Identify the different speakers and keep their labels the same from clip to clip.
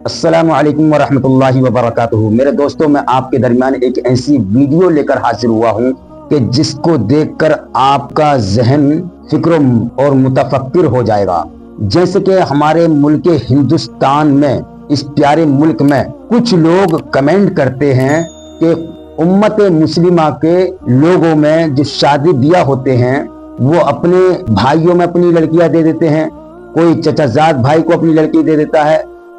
Speaker 1: अस्सलामु अलैकुम वरहमतुल्लाहि वबरकातुहू। मेरे दोस्तों, मैं आपके दरमियान एक ऐसी वीडियो लेकर हाजिर हुआ हूँ कि जिसको देखकर आपका जहन फिक्र और मुतफक्किर हो जाएगा। जैसे कि हमारे मुल्क हिंदुस्तान में, इस प्यारे मुल्क में कुछ लोग कमेंट करते हैं कि उम्मत मुस्लिमा के लोगों में जो शादी ब्याह होते हैं वो अपने भाइयों में अपनी लड़कियां दे देते हैं। कोई चचाजाद भाई को अपनी लड़की दे देता है,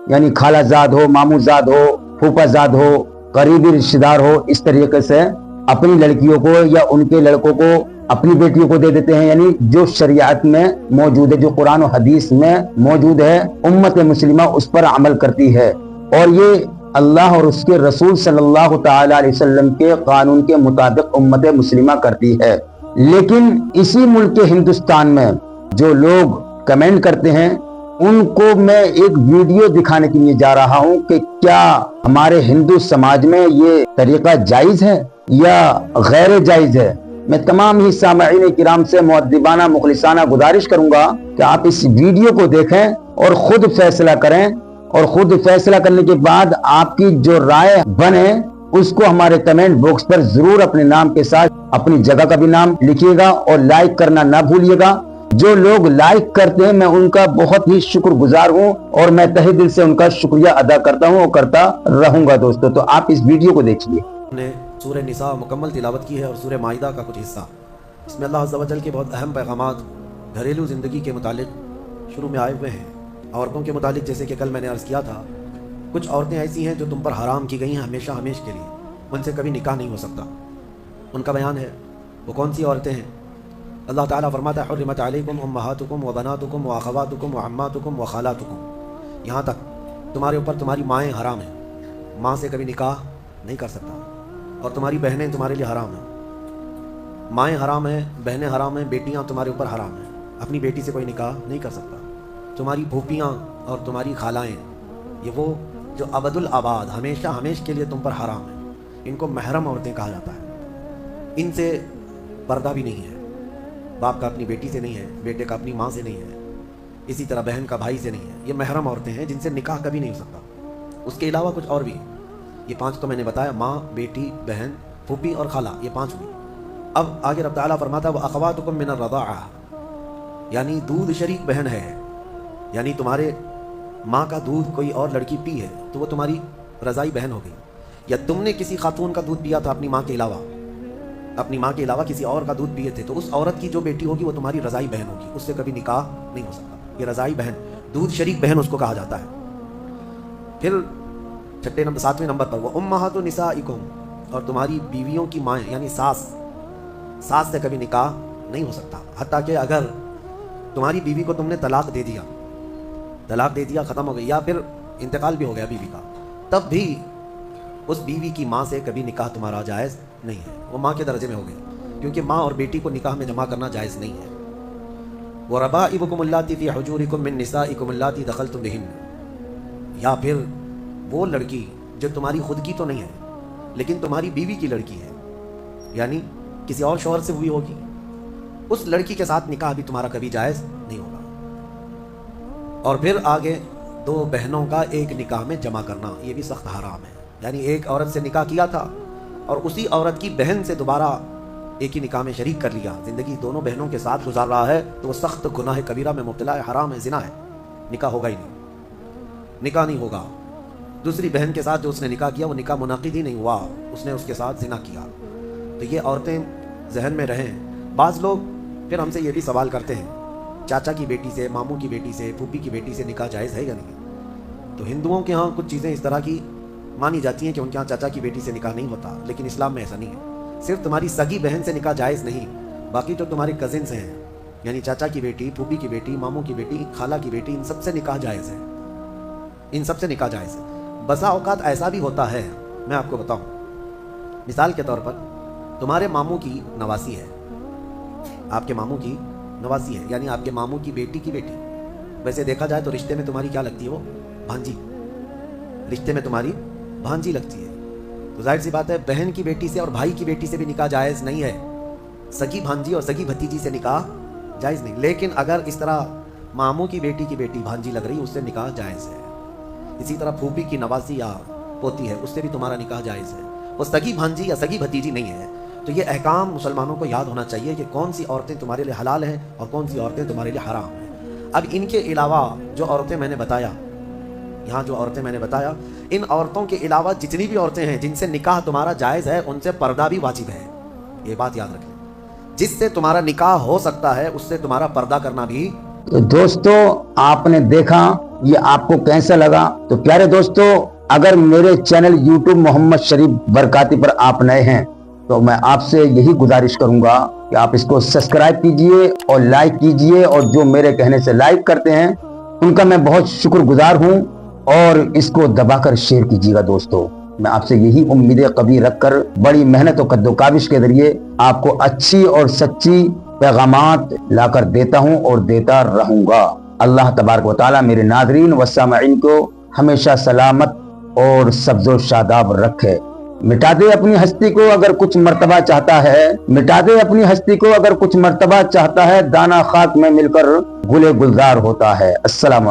Speaker 1: यानी खालाजाद हो, मामूजाद हो, फूफाजाद हो, करीबी रिश्तेदार हो, इस तरीके से अपनी लड़कियों को या उनके लड़कों को अपनी बेटियों को दे देते हैं। यानी जो शरीयत में मौजूद है, जो कुरान और हदीस में मौजूद है, उम्मत मुस्लिमा उस पर अमल करती है और ये अल्लाह और उसके रसूल सल्लल्लाहु तआला अलैहि वसल्लम के कानून के मुताबिक उम्मत मुस्लिमा करती है। लेकिन इसी मुल्क के हिंदुस्तान में जो लोग कमेंट करते हैं उनको मैं एक वीडियो दिखाने के लिए जा रहा हूं कि क्या हमारे हिंदू समाज में ये तरीका जायज है या गैर जायज है। मैं तमाम ही सामईन किराम से मुअद्दिबाना मुखलिसाना गुजारिश करूंगा कि आप इस वीडियो को देखें और खुद फैसला करें, और खुद फैसला करने के बाद आपकी जो राय बने उसको हमारे कमेंट बॉक्स पर जरूर अपने नाम के साथ अपनी जगह का भी नाम लिखिएगा और लाइक करना ना भूलिएगा। जो लोग लाइक करते हैं मैं उनका बहुत ही शुक्रगुजार हूं और मैं तहे दिल से उनका शुक्रिया अदा करता हूं और करता रहूंगा। दोस्तों, तो आप इस वीडियो को देखिए।
Speaker 2: हमने सूरह निसा मुकम्मल तिलावत की है और सूरह माइदा का कुछ हिस्सा। इसमें अल्लाह अज़्ज़ा व जल के बहुत अहम पैगामात घरेलू ज़िंदगी के मुतालिक शुरू में आए हुए हैं। औरतों के मुतालिक, जैसे कि कल मैंने अर्ज़ किया था, कुछ औरतें ऐसी हैं जो तुम पर हराम की गई हैं हमेशा हमेश के लिए, उनसे कभी निकाह नहीं हो सकता। उनका बयान है। वो कौन सी औरतें हैं? अल्लाह ताला फरमाता है, हुर्रिमत अलैकुम उम्महातुकुम व बनातुकुम व अख़वातुकुम व अम्मातुकुम व खालातुकुम। यहाँ तक तुम्हारे ऊपर तुम्हारी माएँ हराम हैं, माँ से कभी निकाह नहीं कर सकता, और तुम्हारी बहनें तुम्हारे लिए हराम हैं। माएँ हराम हैं, बहनें हराम हैं, बेटियाँ तुम्हारे ऊपर हराम हैं, अपनी बेटी से कोई निकाह नहीं कर सकता। तुम्हारी फूफियाँ और तुम्हारी खालाएँ, ये वो जो अबदुल आबाद हमेशा हमेश के लिए तुम पर हराम हैं, इनको महरम औरतें कहा जाता है। इनसे पर्दा भी नहीं है। बाप का अपनी बेटी से नहीं है, बेटे का अपनी माँ से नहीं है, इसी तरह बहन का भाई से नहीं है। ये महरम औरतें हैं जिनसे निकाह कभी नहीं हो सकता। उसके अलावा कुछ और भी, ये 5 तो मैंने बताया, माँ, बेटी, बहन, फूफी और खाला, ये 5 हुई। अब आगे रब ताला फरमाता है, व अख़वातुकुम मिनर रज़ाअह, यानी दूध शरीक बहन है, यानी तुम्हारे माँ का दूध कोई और लड़की पी है तो वो तुम्हारी रज़ाई बहन हो गई। या तुमने किसी खातून का दूध पिया था अपनी माँ के अलावा, अपनी माँ के अलावा किसी और का दूध पिए थे, तो उस औरत की जो बेटी होगी वो तुम्हारी रज़ाई बहन होगी, उससे कभी निकाह नहीं हो सकता। ये रज़ाई बहन, दूध शरीक बहन उसको कहा जाता है। फिर 7वें नंबर पर, वो उम्महातु निसाइकुम, और तुम्हारी बीवियों की माएँ यानी सास से कभी निकाह नहीं हो सकता। हत्ता कि अगर तुम्हारी बीवी को तुमने तलाक दे दिया, ख़त्म हो गई, या फिर इंतकाल भी हो गया बीवी का, तब भी उस बीवी की माँ से कभी निकाह तुम्हारा जायज़ नहीं है। वो माँ के दर्जे में हो गई, क्योंकि माँ और बेटी को निकाह में जमा करना जायज़ नहीं है। वो रबाइबुकुम अल्लाती फ़ी हुजूरिकुम मिन निसाइकुम अल्लाती दखलतुम बिहिन, या फिर वो लड़की जो तुम्हारी खुद की तो नहीं है लेकिन तुम्हारी बीवी की लड़की है, यानी किसी और शौहर से हुई होगी, उस लड़की के साथ निकाह भी तुम्हारा कभी जायज़ नहीं होगा। और फिर आगे 2 बहनों का एक निकाह में जमा करना, ये भी सख्त हराम है। यानी एक औरत से निकाह किया था और उसी औरत की बहन से दोबारा एक ही निकाह में शरीक कर लिया, ज़िंदगी दोनों बहनों के साथ गुजार रहा है, तो वो सख्त गुनाह कबीरा में मुब्तला है, हराम है, ज़िना है, निकाह होगा ही नहीं, निकाह नहीं होगा। दूसरी बहन के साथ जो उसने निकाह किया वो निकाह मुनाकिद ही नहीं हुआ, उसने उसके साथ ज़िना किया। तो ये औरतें जहन में रहें। बाज़ लोग फिर हमसे ये भी सवाल करते हैं, चाचा की बेटी से, मामू की बेटी से, फूफी की बेटी से निकाह जायज़ है या नहीं? तो हिंदुओं के यहाँ कुछ चीज़ें इस तरह की मानी जाती हैं कि उनके यहाँ चाचा की बेटी से निकाह नहीं होता, लेकिन इस्लाम में ऐसा नहीं है। सिर्फ तुम्हारी सगी बहन से निकाह जायज़ नहीं, बाकी जो तुम्हारे कजिन्स हैं, यानी चाचा की बेटी, फूफी की बेटी, मामू की बेटी, खाला की बेटी, इन सबसे निकाह जायज़ है, इन सबसे निकाह जायज़ है। बसा औकात ऐसा भी होता है, मैं आपको बताऊँ, मिसाल के तौर पर तुम्हारे मामू की नवासी है, आपके मामू की नवासी है, यानी आपके मामू की बेटी। वैसे देखा जाए तो रिश्ते में तुम्हारी क्या लगती है? वो भांजी, रिश्ते में तुम्हारी भांजी लगती है। तो जाहिर सी बात है बहन की बेटी से और भाई की बेटी से भी निकाह जायज़ नहीं है, सगी भांजी और सगी भतीजी से निकाह जायज़ नहीं। लेकिन अगर इस तरह मामू की बेटी भांजी लग रही, उससे निकाह जायज़ है। इसी तरह फूफी की नवासी या पोती है, उससे भी तुम्हारा निकाह जायज़ है। वो सगी भांजी या सगी भतीजी नहीं है। तो ये अहकाम मुसलमानों को याद होना चाहिए कि कौन सी औरतें तुम्हारे लिए हलाल हैं और कौन सी औरतें तुम्हारे लिए हराम हैं। अब इनके अलावा जो औरतें मैंने बताया, यहाँ जो औरतें मैंने बताया, इन औरतों के अलावा जितनी भी औरतें हैं जिनसे निकाह तुम्हारा जायज़ है, उनसे पर्दा भी वाजिब है। ये बात याद रखें, जिससे तुम्हारा निकाह हो सकता है उससे तुम्हारा पर्दा करना भी।
Speaker 1: तो दोस्तों आपने देखा, ये आपको कैसा लगा? तो प्यारे दोस्तों, अगर मेरे चैनल YouTube मोहम्मद शरीफ बरकाती पर आप नए हैं तो मैं आपसे यही गुजारिश करूंगा कि आप इसको सब्सक्राइब कीजिए और लाइक कीजिए, और जो मेरे कहने से लाइक करते हैं उनका मैं बहुत शुक्रगुजार हूं, और इसको दबाकर शेयर कीजिएगा। दोस्तों मैं आपसे यही उम्मीदें कभी रखकर बड़ी मेहनत और कद्दोकाविश के जरिए आपको अच्छी और सच्ची पैगामात लाकर देता हूं और देता रहूंगा। अल्लाह तबारक व तआला मेरे नाज़रीन व सामईन को हमेशा सलामत और सब्ज़ो शादाब रखे। मिटा दे अपनी हस्ती को अगर कुछ मर्तबा चाहता है, मिटा दे अपनी हस्ती को अगर कुछ मर्तबा चाहता है, दाना खाक में मिलकर गुले गुलजार होता है। अस्सलाम वालेकुम।